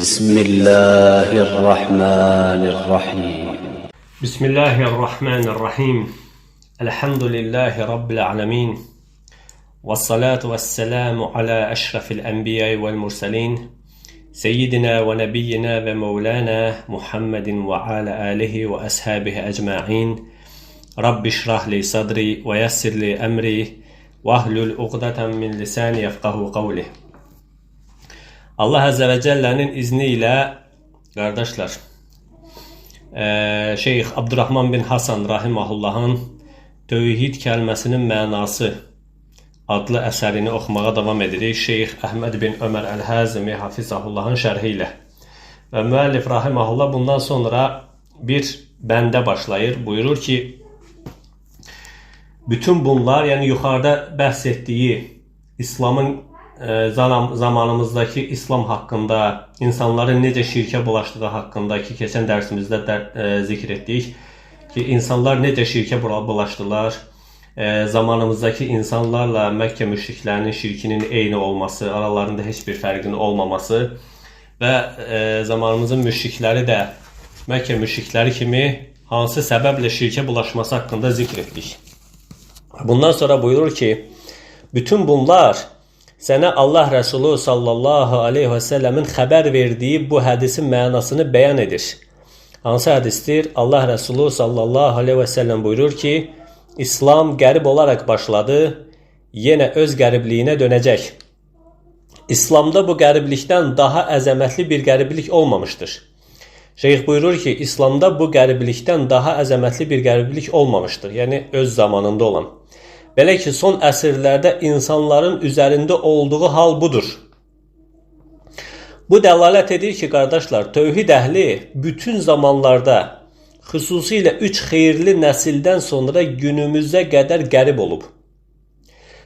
بسم الله الرحمن الرحيم بسم الله الرحمن الرحيم الحمد لله رب العالمين والصلاة والسلام على أشرف الأنبياء والمرسلين سيدنا ونبينا ومولانا محمد وعلى آله وأصحابه أجمعين رب اشرح لي صدري ويسر لي أمري واhlul uqdatan min lisani yefqahu qawli. Allah Azze ve Celle'nin izniyle kardeşler, Şeyh Abdurrahman bin Hasan Rahimahullah'ın Tövhid kəlməsinin mənası adlı əsərini oxumağa davam edirik. Şeyh Əhməd bin Ömər Əl-Həzimi Hafizahullah'ın şərhi ilə. Və müəllif Rahimahullah bundan sonra bir bəndə başlayır. Buyurur ki, bütün bunlar, yani yukarıda bəhs ettiği İslam'ın zamanımızdaki İslam hakkında, insanların necə şirkə bulaştığı hakkındaki keçen dersimizde zikr etdik ki, insanlar necə şirkə bulaştılar, zamanımızdaki insanlarla Məkkə müşriklərinin şirkinin eyni olması, aralarında heç bir fərqin olmaması və zamanımızın müşrikləri də Məkkə müşrikləri kimi hansı səbəblə şirkə bulaşması hakkında zikr etdik. Bundan sonra buyurur ki, bütün bunlar sənə Allah Resulü sallallahu aleyhi ve sellemin xəbər verdiyi bu hədisin mənasını bəyan edir. Hansı hədisdir? Allah Resulü sallallahu aleyhi ve sellem buyurur ki, İslam qərib olaraq başladı, yenə öz qəribliyinə dönəcək. İslamda bu qəriblikdən daha əzəmətli bir qəriblik olmamışdır. Şeyh buyurur ki, İslamda bu qəriblikdən daha əzəmətli bir qəriblik olmamışdır. Yəni öz zamanında olan. Belə ki, son əsrlərdə insanların üzərində olduğu hal budur. Bu dəlalət edir ki, qardaşlar, tövhid əhli bütün zamanlarda, xüsusilə 3 xeyirli nəsildən sonra günümüzə qədər qərib olub.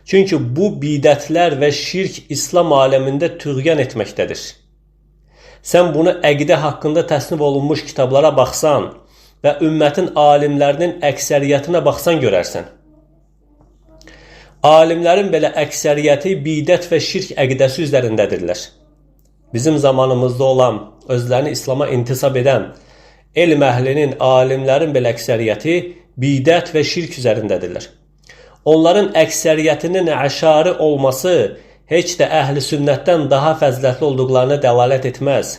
Çünki bu bidətlər və şirk İslam aləmində tüğyan etməkdədir. Sən bunu əqidə haqqında təsnif olunmuş kitablara baxsan və ümmətin alimlərinin əksəriyyətinə baxsan görərsən. Alimlərin belə əksəriyyəti bidət və şirk əqidəsi üzərindədirlər. Bizim zamanımızda olan, özlərini İslam'a intisab edən elm əhlinin, alimlərin belə əksəriyyəti bidət və şirk üzərindədirlər. Onların əksəriyyətinin əşari olması heç də əhl-i sünnətdən daha fəzilətli olduqlarına dəlalət etməz.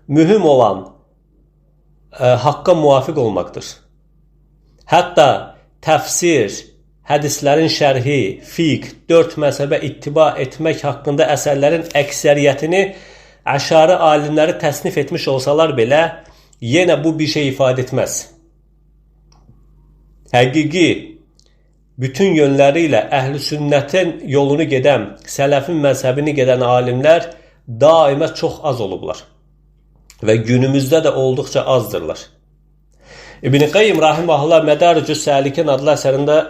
Mühüm olan haqqa muvafiq olmaqdır. Hətta təfsir, hədislərin şərhi, fiqh, 4 məzhəbə ittiba etmək haqqında əsərlərin əksəriyyətini əşari alimləri təsnif etmiş olsalar belə, yenə bu bir şey ifadə etməz. Həqiqi, bütün yönləri ilə əhl-i sünnətin yolunu gedən, sələfin məzhəbini gedən alimlər daima çox az olublar. Və günümüzdə də olduqca azdırlar. İbn-i Qayyim Rahimahullah Mədaricü Səlikin adlı əsərində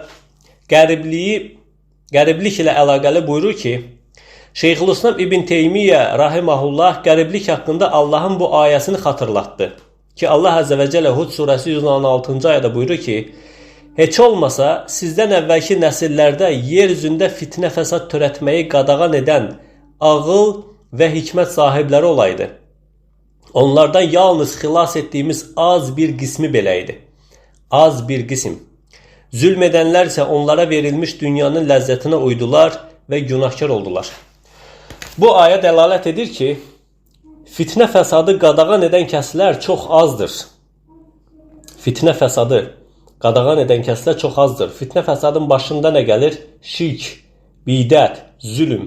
qəriblik ilə əlaqəli buyurur ki, Şeyxülislam İbn Teymiyyə Rahimahullah qəriblik haqqında Allahın bu ayəsini xatırlatdı. Ki Allah Azze ve Celle Hud surəsi 116-cı ayədə buyurur ki, heç olmasa sizdən əvvəlki nəsillərdə yer üzündə fitnə fəsad törətməyi qadağan edən ağıl və hikmət sahibləri olaydı. Onlardan yalnız xilas etdiyimiz az bir qismi belə idi. Az bir qism. Zülm edənlər isə onlara verilmiş dünyanın ləzzətinə uydular və günahkar oldular. Bu ayə dəlalət edir ki, fitnə fəsadı qadağan edən kəslər çox azdır. Fitnə fəsadı qadağan edən kəslər çox azdır. Fitnə fəsadın başında nə gəlir? Şirk, bidət, zülm.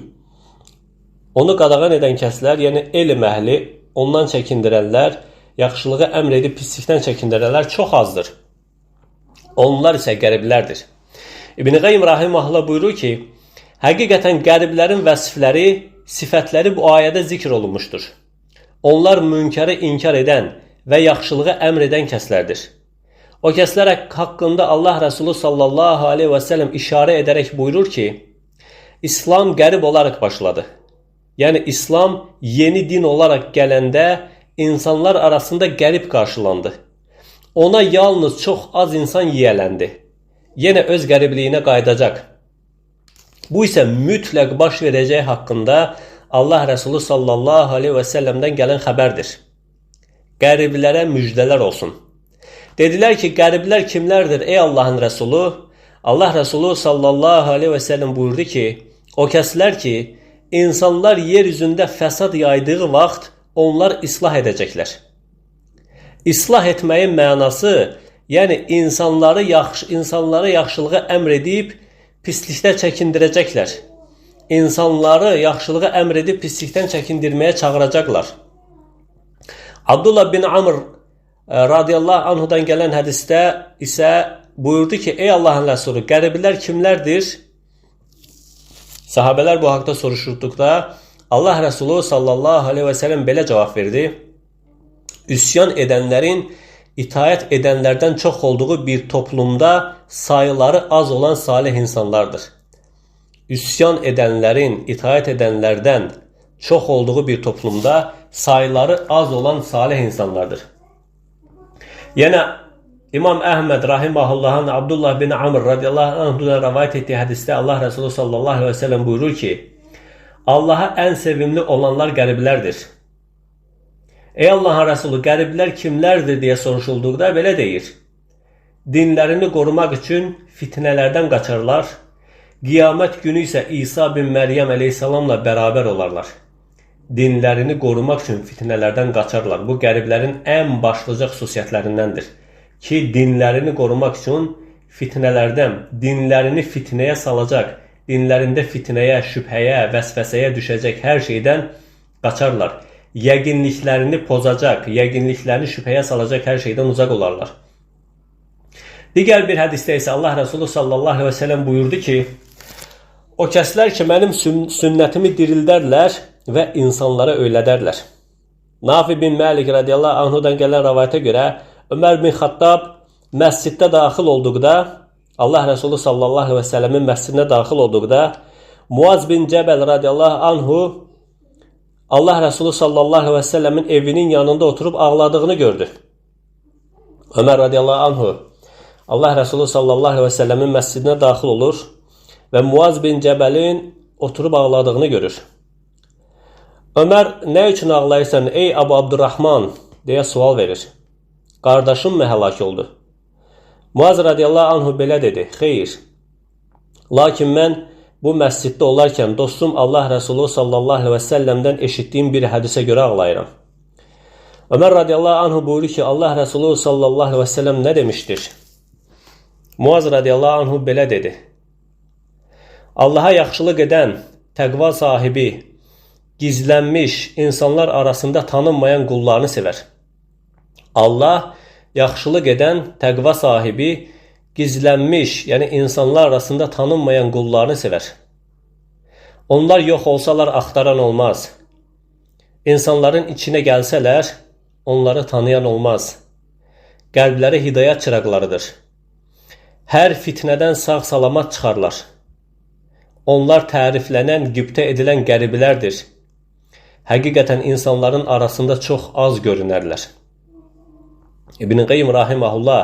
Onu qadağan edən kəslər, yəni elm əhli, ondan çəkindirənlər, yaxşılığı əmr edib pislikdən çəkindirənlər çox azdır. Onlar isə qəriblərdir. İbn-i Qayyim Rahimahullah buyurur ki, həqiqətən qəriblərin vəsifləri, sifətləri bu ayədə zikr olunmuşdur. Onlar münkəri inkar edən və yaxşılığı əmr edən kəslərdir. O kəslər haqqında Allah Resulü sallallahu aleyhi ve sellem işarə edərək buyurur ki, İslam qərib olaraq başladı. Yəni İslam yeni din olaraq gələndə insanlar arasında qərib qarşılandı. Ona yalnız çox az insan yiyələndi. Yenə öz qəribliyinə qayıdacaq. Bu isə mütləq baş verəcəyi haqqında Allah Rəsulü sallallahu aleyhi və səlləmdən gələn xəbərdir. Qəriblilərə müjdələr olsun. Dedilər ki, qəriblər kimlərdir ey Allahın Rəsulü? Allah Rəsulü sallallahu aleyhi və səlləm buyurdu ki, o kəslər ki, insanlar yeryüzündə fəsad yaydığı vaxt onlar islah edəcəklər. İslah etməyin mənası, yəni insanları yaxşılığa əmr edib pislikdən çəkindirəcəklər. İnsanları yaxşılığa əmr edib pislikdən çəkindirməyə çağıracaqlar. Abdullah bin Amr radiyallahu anhudan gələn hədisdə isə buyurdu ki, ey Allahın Rəsulü, qəriblər kimlərdir? Sahabələr bu haqda soruşurduqda Allah Rəsulü sallallahu aleyhi və səlləm belə cavab verdi. Üsyan edənlərin itaət edənlərdən çox olduğu bir toplumda sayıları az olan salih insanlardır. Üsyan edənlərin itaət edənlərdən çox olduğu bir toplumda sayıları az olan salih insanlardır. Yenə İmam Əhməd rahimahullahın Abdullah bin Amr radiyallahu anhudan rəvayət etdiyi hədisdə Allah Rəsulü sallallahu aleyhi və səlləm buyurur ki, Allaha ən sevimli olanlar qəriblərdir. Ey Allahın Rəsulü, qəriblər kimlərdir deyə soruşulduqda belə deyir. Dinlərini qorumaq üçün fitnələrdən qaçarlar, qiyamət günü isə İsa bin Məryəm əleyhissalamla bərabər olarlar. Dinlərini qorumaq üçün fitnələrdən qaçarlar. Bu qəriblərin ən başlıca xüsusiyyətlərindəndir. Ki, dinlərini qorumaq üçün fitnələrdən, dinlərini fitnəyə salacaq, dinlərində fitnəyə, şübhəyə, vəsvəsəyə düşəcək hər şeydən qaçarlar. Yəqinliklərini pozacaq, yəqinliklərini şübhəyə salacaq hər şeydən uzaq olarlar. Digər bir hədisdə isə Allah Rəsulü sallallahu aleyhi və səlləm buyurdu ki, o kəslər ki, mənim sünnətimi dirildərlər və insanlara öyrədərlər. Nafi bin Məlik radiyallahu anhudan gələn rəvayətə görə Ömər bin Xattab məsciddə daxil olduqda, Allah Rəsulü sallallahu aleyhi və səlləmin məscidinə daxil olduqda, Muaz bin Cəbəl radiyallahu anhu Allah Rəsulü sallallahu aleyhi və səlləmin evinin yanında oturub ağladığını gördü. Ömər radiyallahu anhu Allah Rəsulü sallallahu aleyhi və səlləmin məscidinə daxil olur və Muaz bin Cəbəlin oturub ağladığını görür. Ömər, nə üçün ağlayırsan ey Əbu Abdurrahman deyə sual verir. Qardaşım mı həlak oldu? Muaz radiyallahu anhu belə dedi, xeyr. Lakin mən bu məsciddə olarkən dostum Allah Rəsulü sallallahu aleyhi və səlləmdən eşitdiyim bir hədisə görə ağlayıram. Ömər radiyallahu anhu buyurur ki, Allah Rəsulü sallallahu aleyhi və səlləm nə demişdir? Muaz radiyallahu anhu belə dedi. Allaha yaxşılıq edən, təqva sahibi, gizlənmiş, insanlar arasında tanınmayan qullarını sevər. Allah yaxşılıq edən, təqva sahibi, gizlənmiş, yəni insanlar arasında tanınmayan qullarını sevər. Onlar yox olsalar axtaran olmaz. İnsanların içinə gəlsələr, onları tanıyan olmaz. Qəlbləri hidayət çıraqlarıdır. Hər fitnədən sağ-salamat çıxarlar. Onlar təriflənən, qibtə edilən qəribilərdir. Həqiqətən insanların arasında çox az görünərlər. İbn Qayyim rahimehullah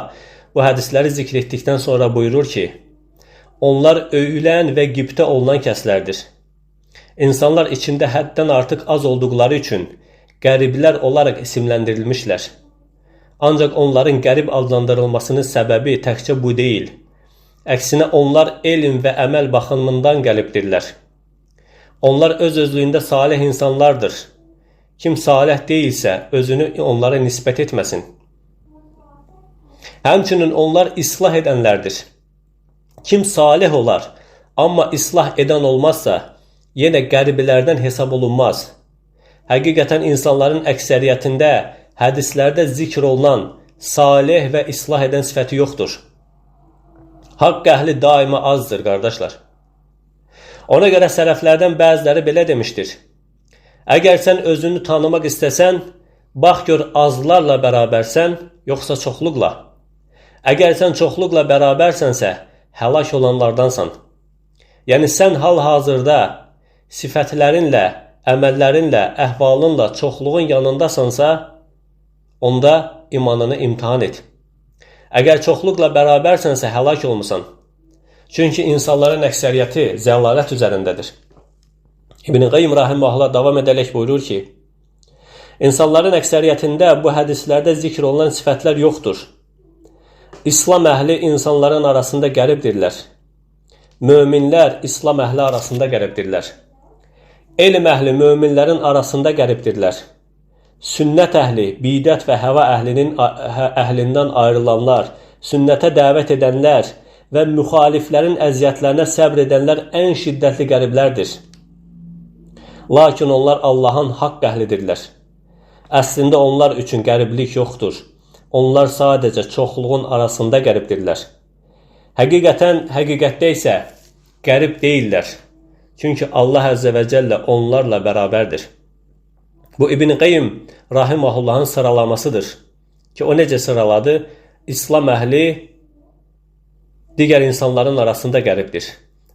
bu hədisləri zikr etdikdən sonra buyurur ki, onlar öyülən və qibtə olunan kəslərdir. İnsanlar içində həddən artıq az olduqları üçün qəriblər olaraq isimləndirilmişlər. Ancaq onların qərib adlandırılmasının səbəbi təkcə bu deyil. Əksinə onlar elm və əməl baxımından qəribdirlər. Onlar öz-özlüyündə salih insanlardır. Kim salih deyilsə, özünü onlara nisbət etməsin. Həmçinin onlar islah edənlərdir. Kim salih olar, amma islah edən olmazsa, yenə qəribilərdən hesab olunmaz. Həqiqətən insanların əksəriyyətində, hədislərdə zikr olunan salih və islah edən sifəti yoxdur. Haqq əhli daima azdır, qardaşlar. Ona görə sələflərdən bəziləri belə demişdir. Əgər sən özünü tanımaq istəsən, bax gör azlarla bərabərsən, yoxsa çoxluqla. Əgər sən çoxluqla bərabərsənsə, həlak olanlardansan. Yəni sən hal-hazırda sifətlərinlə, əməllərinlə, əhvalınla çoxluğun yanındasansa, onda imanını imtihan et. Əgər çoxluqla bərabərsənsə, həlak olmusan. Çünki insanların əksəriyyəti zəlalət üzərindədir. İbn Qayyim rahimehullah davam ederek buyurur ki, insanların əksəriyyətində bu hədislərdə zikr olunan sifətlər yoxdur. İslam əhli insanların arasında qəribdirlər. Möminlər İslam əhli arasında qəribdirlər. Elm əhli möminlərin arasında qəribdirlər. Sünnət əhli, bidət və həva əhlindən ayrılanlar, sünnətə dəvət edənlər və müxaliflərin əziyyətlərinə səbr edənlər ən şiddətli qəriblərdir. Lakin onlar Allahın haqq əhlidirlər. Əslində onlar üçün qəriblik yoxdur. Onlar sadəcə çoxluğun arasında qəribdirlər. Həqiqətdə isə qərib deyirlər. Çünki Allah Əzzə və Cəllə onlarla bərabərdir. Bu İbn Qayyim rahimehullahın sıralamasıdır ki, o necə sıraladı? İslam əhli digər insanların arasında qəribdir.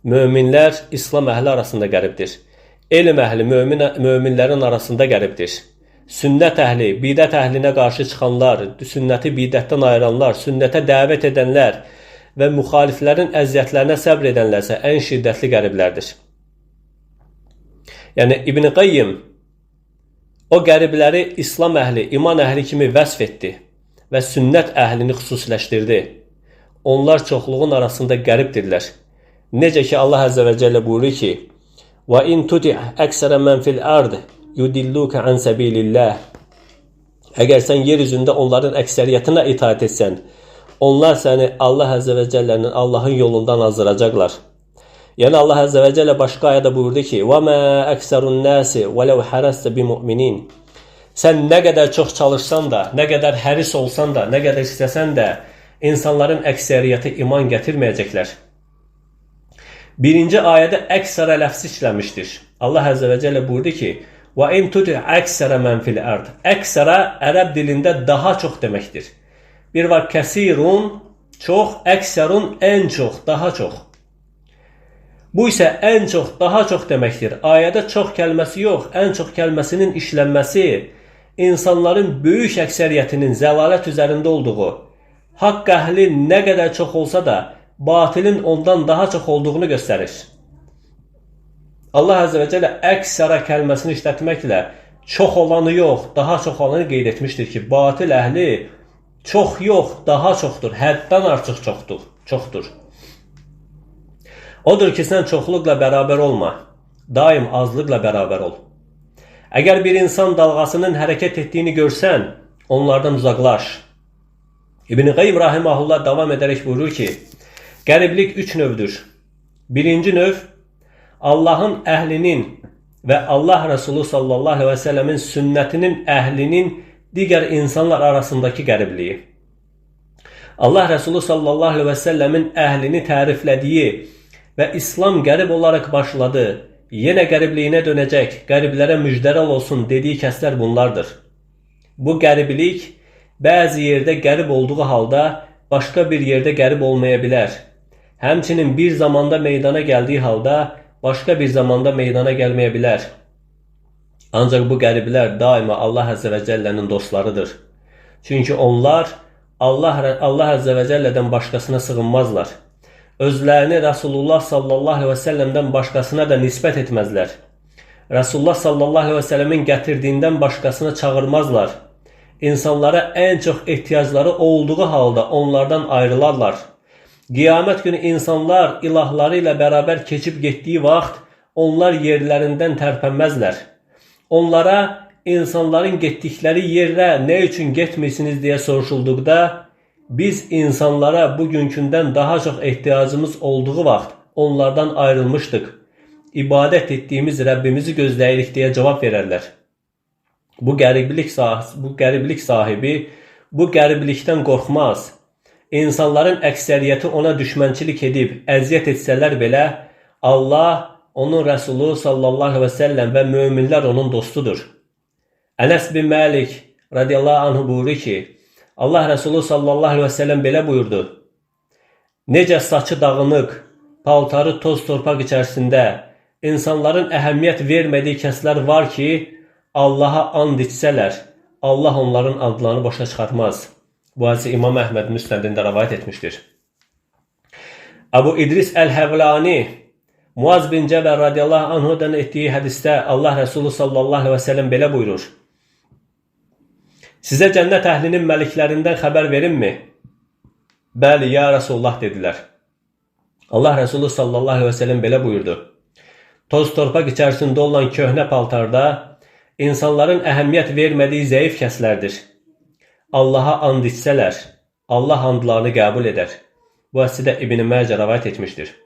Möminlər İslam əhli arasında qəribdir. Elm əhli möminlərin arasında qəribdir. Sünnət əhli, bidət əhlinə qarşı çıxanlar, sünnəti bidətdən ayıranlar, sünnətə dəvət edənlər və müxaliflərin əziyyətlərinə səbr edənlərsə ən şiddətli qəriblərdir. Yəni İbn Qayyim o qəribləri İslam əhli, iman əhli kimi vəsf etdi və sünnət əhlini xüsusiləşdirdi. Onlar çoxluğun arasında qəribdirlər. Necə ki Allah Əzzə və Cəllə buyurur ki, وَاِنْ تُتِعْ أَكْسَرَ مَنْ فِي الْأَرْضِ يُدِلُّكَ عَنْ سَبِيلِ اللّٰهِ Əgər sən yeryüzündə onların əksəriyyətinə itaat etsən, onlar səni Allah Əzzə və Cəllənin, Allahın yolundan azdıracaqlar. Yəni Allah Əzzə və Cəllə başqa ayədə buyurdu ki, وَمَا أَكْسَرُ النَّاسِ وَلَوْ حَرَسْتَ بِمُؤْمِنِينَ Sən nə qədər çox çalışsan da, nə qədər həris olsan da, nə qədər istəsən də, insanların əksəriyyəti iman gətirməyəcəklər. Birinci ayədə əksərə ləfsi işləmişdir. Allah Əzzə və Cəllə buyurdu ki, وَاِنْ تُتِعْ أَكْسَرَ مَنْ فِي الْأَرْضِ Əksərə ərəb dilində daha çox deməkdir. Bir var kəsirun, çox, əksərun, ən çox, daha çox. Bu isə ən çox, daha çox deməkdir. Ayədə çox kəlməsi yox, ən çox kəlməsinin işlənməsi insanların böyük əksəriyyətinin zəlalət üzərində olduğu, haqq əhli nə qədər çox olsa da, batilin ondan daha çox olduğunu göstərir. Allah Əzzə və Cəllə əksərə kəlməsini işlətməklə çox olanı yox, daha çox olanı qeyd etmişdir ki, batil əhli çox yox, daha çoxdur, həddən artıq çoxdur. Odur ki, sən çoxluqla bərabər olma, daim azlıqla bərabər ol. Əgər bir insan dalğasının hərəkət etdiyini görsən, onlardan uzaqlaş. İbn Qayyim rahimehullah davam edərək buyurur ki, qəriblik üç növdür. Birinci növ, Allahın əhlinin və Allah Rəsulü sallallahu aleyhi və səlləmin sünnətinin əhlinin digər insanlar arasındakı qəribliyi. Allah Rəsulü sallallahu aleyhi və səlləmin əhlini təriflədiyi və İslam qərib olaraq başladı, yenə qəribliyinə dönəcək, qəriblərə müjdəral olsun dediyi kəslər bunlardır. Bu qəriblik bəzi yerdə qərib olduğu halda başqa bir yerdə qərib olmaya bilər. Həmçinin bir zamanda meydana gəldiyi halda başqa bir zamanda meydana gəlməyə bilər. Ancaq bu qəriblər daima Allah Əzzə və Cəllənin dostlarıdır. Çünki onlar Allah Əzzə və Cəllədən başqasına sığınmazlar. Özlərini Rasulullah sallallahu aleyhi və səlləmdən başqasına da nisbət etməzlər. Rasulullah sallallahu aleyhi və səlləmin gətirdiyindən başqasına çağırmazlar. İnsanlara ən çox ehtiyacları olduğu halda onlardan ayrılarlar. Qiyamət günü insanlar ilahları ilə bərabər keçib getdiyi vaxt onlar yerlərindən tərpənməzlər. Onlara insanların getdikləri yerə nə üçün getmirsiniz deyə soruşulduqda biz insanlara bugünkündən daha çox ehtiyacımız olduğu vaxt onlardan ayrılmışdıq. İbadət etdiyimiz Rəbbimizi gözləyirik deyə cavab verərlər. Bu qəriblik sahibi bu qəriblikdən qorxmaz. İnsanların əksəriyyəti ona düşmənçilik edib, əziyyət etsələr belə, Allah, onun Rəsulü sallallahu aleyhi və səlləm və möminlər onun dostudur. Ənəs bin Məlik radiyallahu anhu buyurur ki, Allah Rəsulü sallallahu aleyhi və səlləm belə buyurdu. Necə saçı dağınıq, paltarı toz torpaq içərisində, insanların əhəmiyyət vermədiyi kəslər var ki, Allaha and içsələr, Allah onların adlarını boşa çıxartmaz. Bu hadisi İmam Əhməd Müsnədində rəvayət etmişdir. Əbu İdris Əl-Həvlani Muaz bin Cəbəl radiyallahu anhudan etdiyi hədisdə Allah Rəsulü sallallahu aleyhi və səlləm belə buyurur: Sizə cənnət əhlinin məliklərindən xəbər verimmi? Bəli, ya Rasulullah dedilər. Allah Rəsulü sallallahu aleyhi və səlləm belə buyurdu: Toz torpaq içərisində olan köhnə paltarda insanların əhəmiyyət vermədiyi zəif kəslərdir. Allaha and içsələr, Allah andlarını qəbul edər. Bu hədisdə İbn Məcə rivayet etmişdir.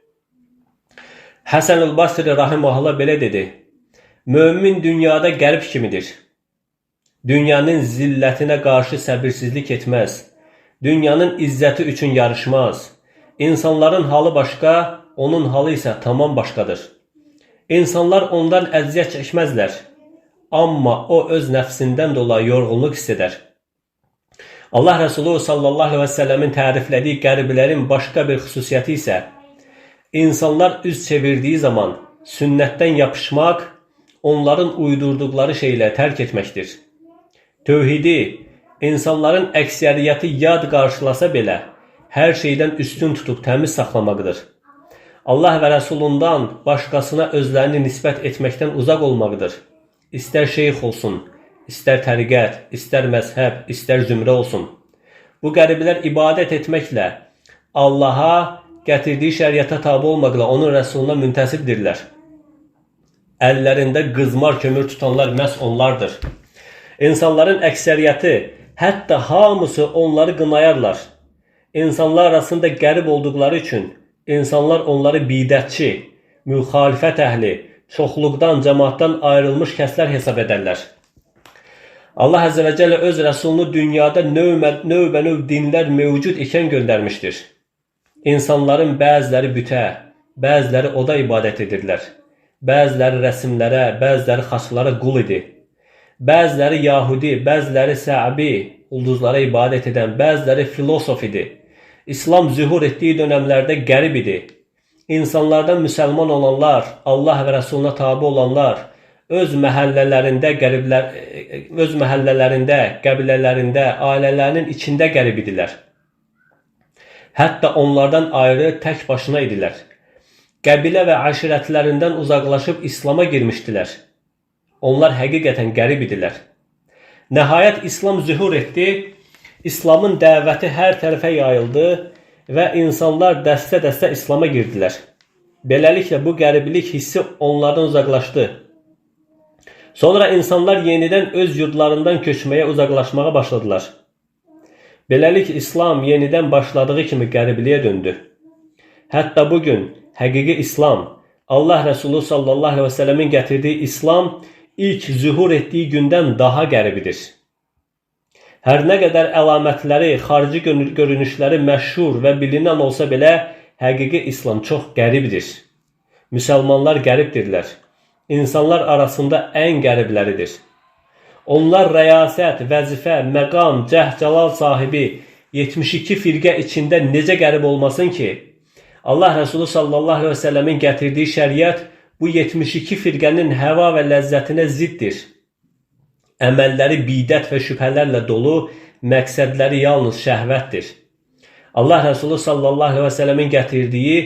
Həsən-ül Basri rahimehullah belə dedi: Mömin dünyada qərib kimidir. Dünyanın zillətinə qarşı səbirsizlik etməz. Dünyanın izzəti üçün yarışmaz. İnsanların halı başqa, onun halı isə tamam başqadır. İnsanlar ondan əziyyət çəkməzlər. Amma o öz nəfsindən dolayı yorğunluq hiss edər. Allah Rəsulü sallallahu aleyhi və səlləmin təriflədiyi qəribilərin başqa bir xüsusiyyəti isə insanlar üz çevirdiyi zaman sünnətdən yapışmaq, onların uydurduqları şeyləri tərk etməkdir. Tövhidi insanların əksəriyyəti yad qarşılasa belə hər şeydən üstün tutub təmiz saxlamaqdır. Allah və Rəsulundan başqasına özlərini nisbət etməkdən uzaq olmaqdır. İstər şeyx olsun, istər təriqət, istər məzhəb, istər zümrə olsun. Bu qəriblər ibadət etməklə, Allaha gətirdiyi şəriətə tabi olmaqla onun Rəsuluna müntəsibdirlər. Əllərində qızmar kömür tutanlar məhz onlardır. İnsanların əksəriyyəti, hətta hamısı onları qınayarlar. İnsanlar arasında qərib olduqları üçün insanlar onları bidətçi, müxalifət əhli, çoxluqdan, cəmaatdan ayrılmış kəslər hesab edərlər. Allah Əzzə və Cəllə öz Rəsulunu dünyada növbə-növ dinlər mövcud ikən göndərmişdir. İnsanların bəziləri bütə, bəziləri oda ibadət edirlər. Bəziləri rəsimlərə, bəziləri xaçlara qul idi. Bəziləri Yahudi, bəziləri Səbi, ulduzlara ibadət edən, bəziləri filosof idi. İslam zühur etdiyi dönəmlərdə qərib idi. İnsanlardan müsəlman olanlar, Allah və Rəsuluna tabi olanlar, öz məhəllələrində, qəbilələrində, ailələrinin içində qərib idilər. Hətta onlardan ayrı tək başına idilər. Qəbilə və əşirətlərindən uzaqlaşıb İslama girmişdilər. Onlar həqiqətən qərib idilər. Nəhayət İslam zühur etdi, İslamın dəvəti hər tərəfə yayıldı və insanlar dəstə-dəstə İslama girdilər. Beləliklə bu qəribilik hissi onlardan uzaqlaşdı. Sonra insanlar yenidən öz yurdlarından köçməyə, uzaqlaşmağa başladılar. Beləliklə İslam yenidən başladığı kimi qəribliyə döndü. Hətta bugün həqiqi İslam, Allah Rəsulü sallallahu aleyhi və səlləmin gətirdiyi İslam ilk zühur etdiyi gündən daha qəribidir. Hər nə qədər əlamətləri, xarici görünüşləri məşhur və bilinən olsa belə, həqiqi İslam çox qəribdir. Müsəlmanlar qəribdirlər. İnsanlar arasında ən qəribləridir. Onlar rəyasət, vəzifə, məqam, cəhcəlal sahibi 72 firqə içində necə qərib olmasın ki, Allah Rəsulü sallallahu aleyhi və səlləmin gətirdiyi şəriət bu 72 firqənin həva və ləzzətinə ziddir. Əməlləri bidət və şübhələrlə dolu, məqsədləri yalnız şəhvətdir. Allah Rəsulü sallallahu aleyhi və səlləmin gətirdiyi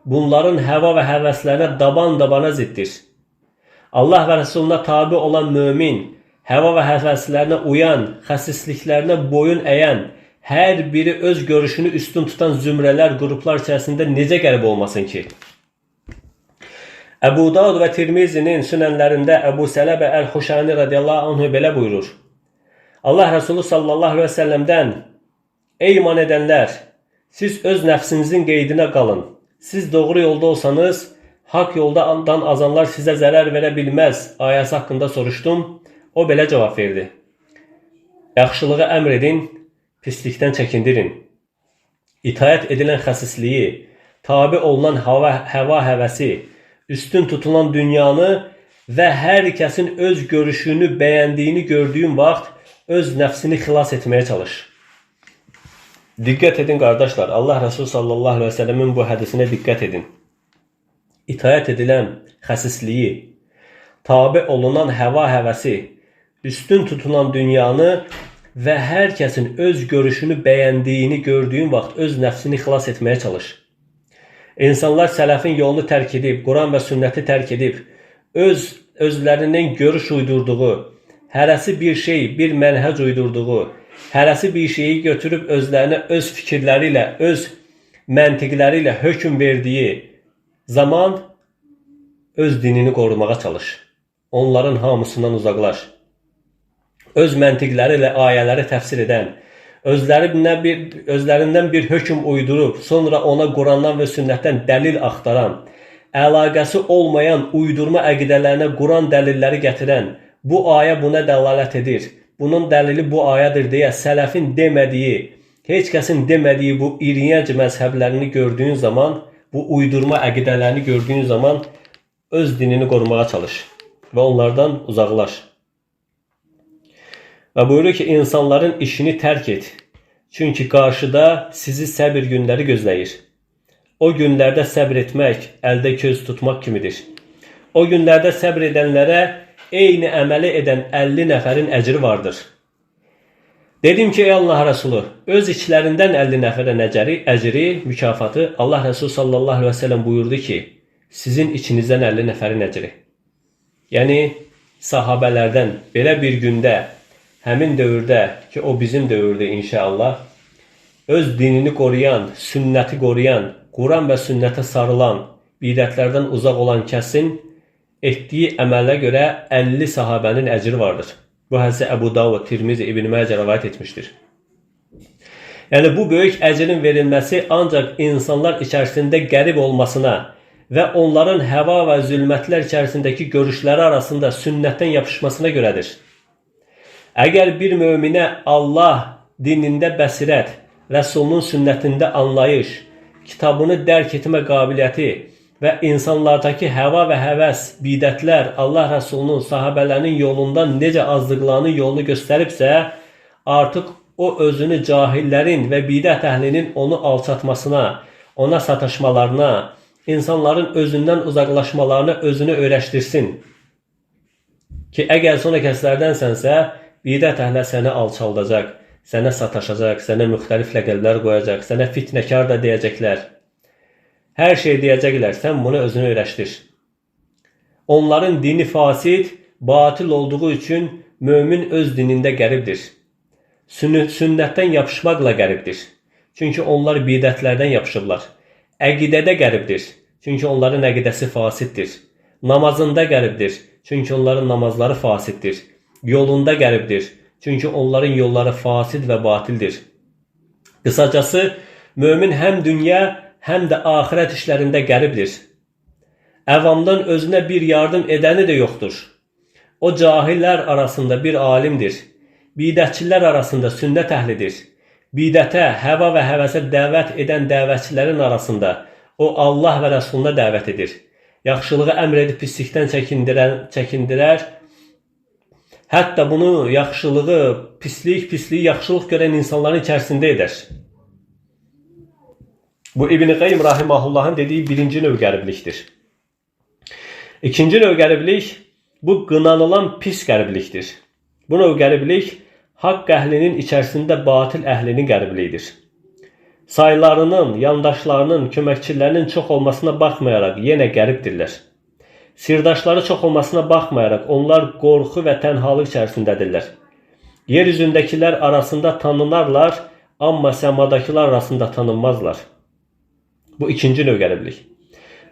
bunların həva və həvəslərinə daban-dabana ziddir. Allah və Rəsuluna tabi olan mömin, həva və həvəslərinə uyan, xəsisliklərinə boyun əyən, hər biri öz görüşünü üstün tutan zümrələr, qruplar içərisində necə qərib olmasın ki? Əbu Davud və Tirmizinin sünənlərində Əbu Sələbə Əl-Xuşani radiyallahu anhu belə buyurur. Allah Rəsulü sallallahu aleyhi və səlləmdən: Ey iman edənlər, siz öz nəfsinizin qeydinə qalın. Siz doğru yolda olsanız, haqq yoldan azanlar sizə zərər verə bilməz ayəsi haqqında soruşdum. O belə cavab verdi. Yaxşılığı əmr edin, pislikdən çəkindirin. İtaət edilən xəsisliyi, tabi olunan həva həvəsi, üstün tutulan dünyanı və hər kəsin öz görüşünü, bəyəndiyini gördüyün vaxt öz nəfsini xilas etməyə çalış. Diqqət edin qardaşlar, Allah Rəsulü sallallahu aleyhi və səlləmin bu hədisinə diqqət edin. İtaət edilən xəsisliyi, tabi olunan həva həvəsi, üstün tutulan dünyanı və hər kəsin öz görüşünü, bəyəndiyini gördüyün vaxt öz nəfsini xilas etməyə çalış. İnsanlar sələfin yolunu tərk edib, Quran və sünnəti tərk edib, özlərindən görüş uydurduğu, hərəsi bir şey, bir mənhəc uydurduğu, hərəsi bir şeyi götürüb özlərinə öz fikirləri ilə, öz məntiqləri ilə hökm verdiyi zaman öz dinini qorumağa çalış. Onların hamısından uzaqlaş. Öz məntiqləri ilə ayələri təfsir edən, özlərindən bir hökm uydurub, sonra ona Qurandan və sünnətdən dəlil axtaran, əlaqəsi olmayan uydurma əqidələrinə Quran dəlilləri gətirən, bu ayə buna dəlalət edir, bunun dəlili bu ayədir deyə sələfin demədiyi, heç kəsin demədiyi bu iriyənc məzhəblərini gördüyün zaman, bu uydurma əqidələrini gördüyün zaman öz dinini qorumağa çalış və onlardan uzaqlaş. Və buyurur ki, insanların işini tərk et. Çünki qarşıda sizi səbir günləri gözləyir. O günlərdə səbr etmək, əldə köz tutmaq kimidir. O günlərdə səbr edənlərə eyni əməli edən 50 nəfərin əcri vardır. Dedim ki, ey Allah Rəsulü, öz içlərindən 50 nəfərə əcri, mükafatı Allah Rəsulü sallallahu aleyhi və səlləm buyurdu ki, sizin içinizdən 50 nəfərin əcri. Yəni, sahabələrdən belə bir gündə, həmin dövrdə ki, o bizim dövrdür inşallah, öz dinini qoruyan, sünnəti qoruyan, Quran və sünnətə sarılan, bidətlərdən uzaq olan kəsin etdiyi əmələ görə 50 sahabənin əcri vardır. Bu hədisi Əbu Davud, Tirmizi, İbn Məcə rivayət etmişdir. Yəni, bu böyük əcrin verilməsi ancaq insanlar içərisində qərib olmasına və onların həva və zülmətlər içərisindəki görüşləri arasında sünnətdən yapışmasına görədir. Əgər bir möminə Allah dinində bəsirət, Rəsulunun sünnətində anlayış, kitabını dərk etmə qabiliyyəti və insanlardakı həva və həvəs, bidətlər Allah Rəsulunun, sahabələrinin yolundan necə azdıqlarının yolunu göstəribsə, artıq o özünü cahillərin və bidət əhlinin onu alçatmasına, ona sataşmalarına, insanların özündən uzaqlaşmalarına özünü öyrəşdirsin. Ki, əgər son kəslərdənsənsə, bidət əhlə səni alçaldacaq, sənə sataşacaq, sənə müxtəlif ləqəblər qoyacaq, sənə fitnəkar da deyəcəklər. Hər şey deyəcəklər, sən bunu özünü öyrəşdir. Onların dini fasid, batil olduğu üçün mömin öz dinində qəribdir. Sünnətdən yapışmaqla qəribdir. Çünki onlar bidətlərdən yapışıblar. Əqidədə qəribdir. Çünki onların əqidəsi fasiddir. Namazında qəribdir. Çünki onların namazları fasiddir. Yolunda qəribdir. Çünki onların yolları fasid və batildir. Qısacası, mömin həm dünya, həm də axirət işlərində qəribdir. Əvamdan özünə bir yardım edəni də yoxdur. O cahillər arasında bir alimdir. Bidətçilər arasında sünnət əhlidir. Bidətə, həva və həvəsə dəvət edən dəvətçilərin arasında o Allah və Rəsuluna dəvət edir. Yaxşılığı əmr edib pislikdən çəkindirər. Hətta bunu yaxşılığı, pisliyi yaxşılıq görən insanların içərisində edər. Bu İbn-i Qayyim Rahimahullahın dediyi birinci növ qəriblikdir. İkinci növ qəriblik, bu qınanılan pis qəriblikdir. Bu növ qəriblik, haqq əhlinin içərisində batil əhlinin qəribliyidir. Saylarının, yandaşlarının, köməkçilərinin çox olmasına baxmayaraq yenə qəribdirlər. Sirdaşları çox olmasına baxmayaraq onlar qorxu və tənhalıq içərisindədirlər. Yer üzündəkilər arasında tanınarlar, amma səmadakılar arasında tanınmazlar. Bu ikinci növ qəriblik.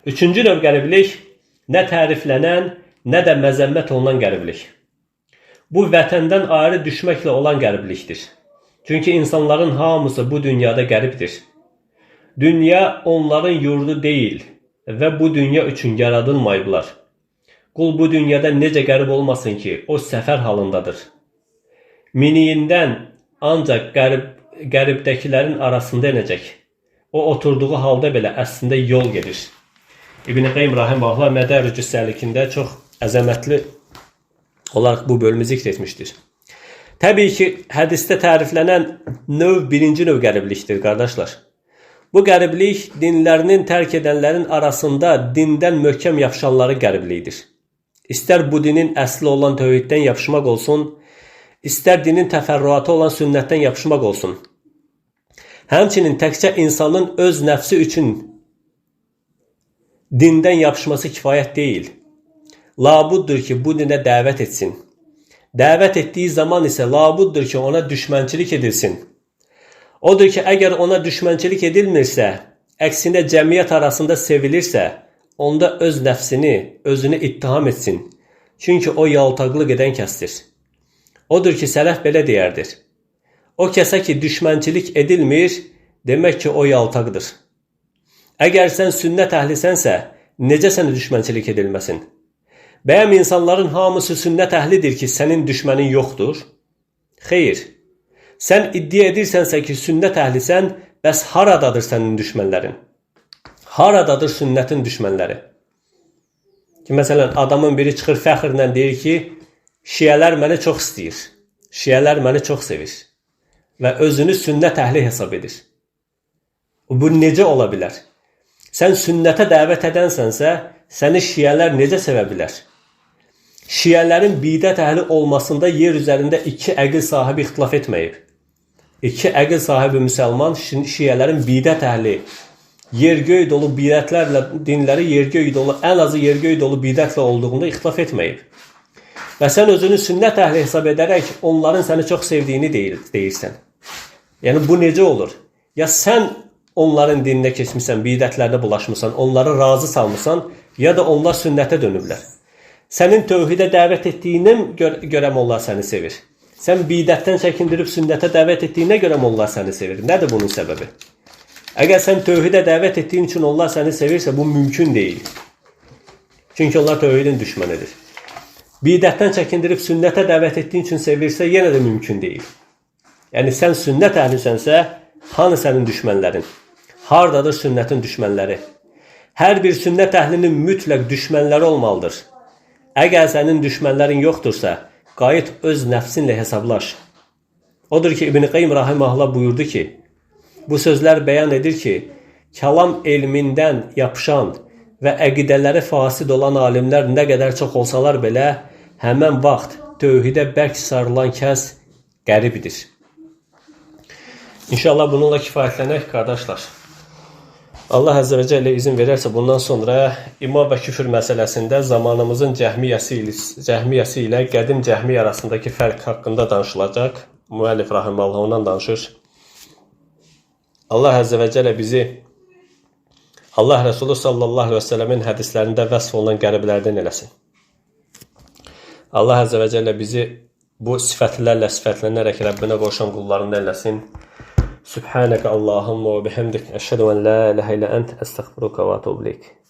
Üçüncü növ qəriblik, nə təriflənən, nə də məzəmmət olunan qəriblik. Bu vətəndən ayrı düşməklə olan qəriblikdir. Çünki insanların hamısı bu dünyada qəribdir. Dünya onların yurdu deyil və bu dünya üçün yaradılmayıblar. Qul bu dünyada necə qərib olmasın ki, o səfər halındadır. Miniyindən ancaq qəribdəkilərin arasında enəcək. O oturduğu halda belə əslində yol gedir. İbn-i Qayyim Rahiməhullah Mədəricü Səlikində çox əzəmətli olaraq bu bölümü zikr etmişdir. Təbii ki, hədisdə təriflənən növ birinci növ qəriblikdir, qardaşlar. Bu qəriblik dinlərinin tərk edənlərin arasında dindən möhkəm yapışanların qəribliyidir. İstər bu dinin əsli olan tövhiddən yapışmaq olsun, istər dinin təfərrüatı olan sünnətdən yapışmaq olsun. Həmçinin təkcə insanın öz nəfsi üçün dindən yapışması kifayət deyil. Labuddur ki, bu dinə dəvət etsin. Dəvət etdiyi zaman isə labuddur ki, ona düşmənçilik edilsin. Odur ki, əgər ona düşmənçilik edilmirsə, əksinə cəmiyyət arasında sevilirsə, onda öz nəfsini, özünü ittiham etsin. Çünki o yaltaqlıq edən kəsdir. Odur ki, sələf belə deyərdir. O kəsə ki, düşmənçilik edilmir, demək ki, o yaltaqdır. Əgər sən sünnət əhlisənsə, necə sənə düşmənçilik edilməsin? Bəyəm insanların hamısı sünnət əhlidir ki, sənin düşmənin yoxdur? Xeyr. Sən iddia edirsənsə ki, sünnət əhlisən, bəs haradadır sənin düşmənlərin? Haradadır sünnətin düşmənləri? Ki, məsələn, adamın biri çıxır fəxrlə deyir ki, şiyələr məni çox istəyir, şiyələr məni çox sevir və özünü sünnət əhli hesab edir. Bu necə ola bilər? Sən sünnətə dəvət edənsənsə, səni şiyələr necə sevə bilər? Şiyələrin bidət əhli olmasında yer üzərində iki əqil sahibi ixtilaf etməyib. İki əqil sahibi müsəlman şiyələrin bidət əhli, yer-göy dolu bidətlərlə, dinləri yer-göy dolu, ən azı yer-göy dolu bidətlə olduğunda ixtilaf etməyib. Və sən özünü sünnət əhli hesab edərək onların səni çox sevdiyini deyirsən. Yəni, bu necə olur? Ya sən onların dininə keçmişsən, bidətlərdə bulaşmışsan, onları razı salmışsan, ya da onlar sünnətə dönüblər. Sənin tövhidə dəvət etdiyinə görə onlar səni sevir. Sən bidətdən çəkindirib sünnətə dəvət etdiyinə görə onlar səni sevir. Nədir bunun səbəbi? Əgər sən tövhidə dəvət etdiyin üçün onlar səni sevirsə, bu mümkün deyil. Çünki onlar tövhidin düşmənidir. Bidətdən çəkindirib sünnətə dəvət etdiyin üçün sevirsə, yenə də mümkün deyil. Yəni, sən sünnət əhlisənsə, hanı sənin düşmənlərin? Hardadır sünnətin düşmənləri? Hər bir sünnət əhlinin mütləq düşmənləri olmalıdır. Əgər sənin düşmənlərin yoxdursa, qayıt öz nəfsinlə hesablaş. Odur ki, İbn Qayyim rahimehullah buyurdu ki, bu sözlər bəyan edir ki, kəlam elmindən yapışan və əqidələri fasid olan alimlər nə qədər çox olsalar belə, həmən vaxt tövhidə bərk sarılan kəs qəribidir. İnşallah bununla kifayətlənək, qardaşlar. Allah Əzzə və Cəllə izin verərsə, bundan sonra iman və küfür məsələsində zamanımızın cəhmiyyəsi ilə qədim cəhmiyyə arasındakı fərq haqqında danışılacaq. Müəllif rahimehullah ondan danışır. Allah Əzzə və Cəllə bizi Allah Rəsulü sallallahu aleyhi və səlləmin hədislərində vəsf olunan qəribələrdən eləsin. Allah Əzzə və Cəllə bizi bu sifətlərlə sifətlənərək Rəbbinə qoşan qullarından eləsin. Subhaneke Allahumma ve bihamdik, eşhedü en la ilahe illa ent, estağfiruke ve etûbü ileyk.